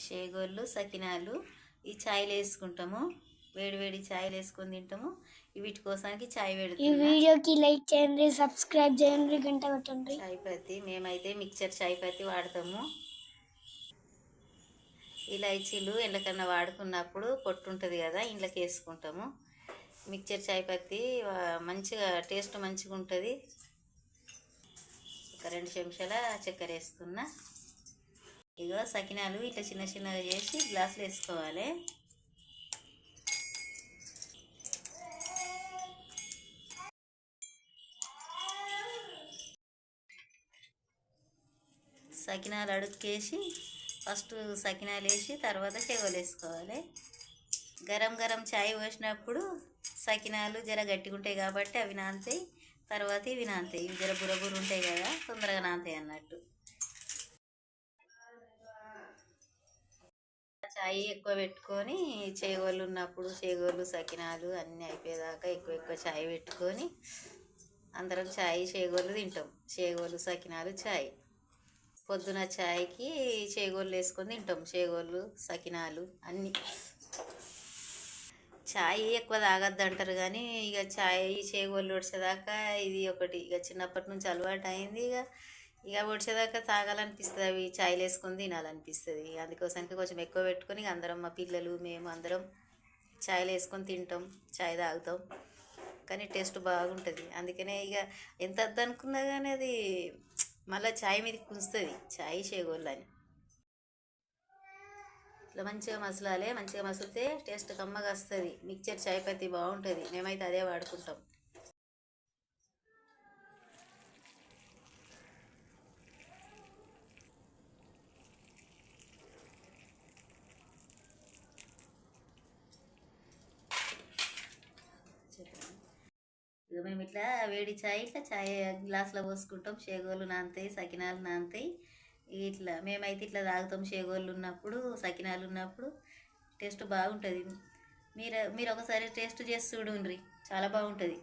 షేగోళ్ళు సకినాలు ఈ ఛాయ్లో వేసుకుంటాము. వేడి వేడి ఛాయ్లో వేసుకొని తింటాము. వీటి కోసానికి ఛాయ్ ఈ పెడుతున్నా. వీడియోకి లైక్ చేయండి, సబ్స్క్రైబ్ చేయండి, గంట కొట్టండి. చాయ్ పత్తి మేమైతే మిక్చర్ చాయ్ పత్తి వాడతాము. ఇలాచీలు ఎండకన్నా వాడుకున్నప్పుడు పొట్టు ఉంటుంది కదా, ఇంట్లోకి వేసుకుంటాము. మిక్చర్ చాయ్ పత్తి మంచిగా టేస్ట్ మంచిగా ఉంటుంది. ఒక 2 చెంచాల చక్కెర వేస్తున్నా. ఇగో సకినాలు ఇట్లా చిన్న చిన్నగా చేసి గ్లాసులు వేసుకోవాలి. సకినాలు అడుక్కేసి ఫస్ట్ సకినాలు వేసి తర్వాత చెగోలు వేసుకోవాలి. గరం గరం చాయ్ పోసినప్పుడు సకినాలు జర గట్టిగా ఉంటాయి కాబట్టి అవి నానతాయి. తర్వాత ఇవి నానతాయి. ఇవి జర బుర్ర ఉంటాయి కదా, తొందరగా నానతాయి అన్నట్టు. చాయ్ ఎక్కువ పెట్టుకొని చేగోళ్ళు ఉన్నప్పుడు చేగోళ్ళు సకినాలు అన్నీ అయిపోయేదాకా ఎక్కువ ఎక్కువ చాయ్ పెట్టుకొని అందరం చాయ్ చేగోళ్ళు తింటాం. చేగోళ్ళు సకినాలు చాయ్ పొద్దున చాయ్కి చేగోళ్ళు వేసుకొని తింటాం. చేగోళ్ళు సకినాలు అన్నీ. చాయ్ ఎక్కువ తాగద్దు అంటారు కానీ ఇక చాయ్ చేగోళ్ళు వచ్చేదాకా ఇది ఒకటి ఇక చిన్నప్పటి నుంచి అలవాటు అయింది. ఇక వచ్చేదాకా తాగాలనిపిస్తుంది, అవి చాయ్లు వేసుకొని తినాలనిపిస్తుంది. అందుకోసానికి కొంచెం ఎక్కువ పెట్టుకొని ఇక అందరం మా పిల్లలు మేము అందరం చాయ్లు వేసుకొని తింటాం, చాయ్ తాగుతాం. కానీ టేస్ట్ బాగుంటుంది. అందుకనే ఇక ఎంత వద్దనుకున్నా కానీ అది మళ్ళీ చాయ్ మీదకి పుంచుతుంది, చాయ్ చేగోళ్ళు అని. ఇట్లా మంచిగా మసలాలి. మంచిగా మసిలితే టేస్ట్ కమ్మగా వస్తుంది. మిక్చర్ చాయ్ పత్తి బాగుంటుంది. మేమైతే అదే వాడుకుంటాం. ఇక మేము ఇట్లా వేడి చాయ్ ఇట్లా చాయ్ గ్లాసులో పోసుకుంటాం. షేగోళ్ళు నానతాయి, సకినాలు నానతాయి. ఇట్లా మేమైతే ఇట్లా తాగుతాం. షేగోళ్ళు ఉన్నప్పుడు సకినాలు ఉన్నప్పుడు టేస్ట్ బాగుంటుంది. మీరు ఒకసారి టేస్ట్ చేసి చూడండి, చాలా బాగుంటుంది.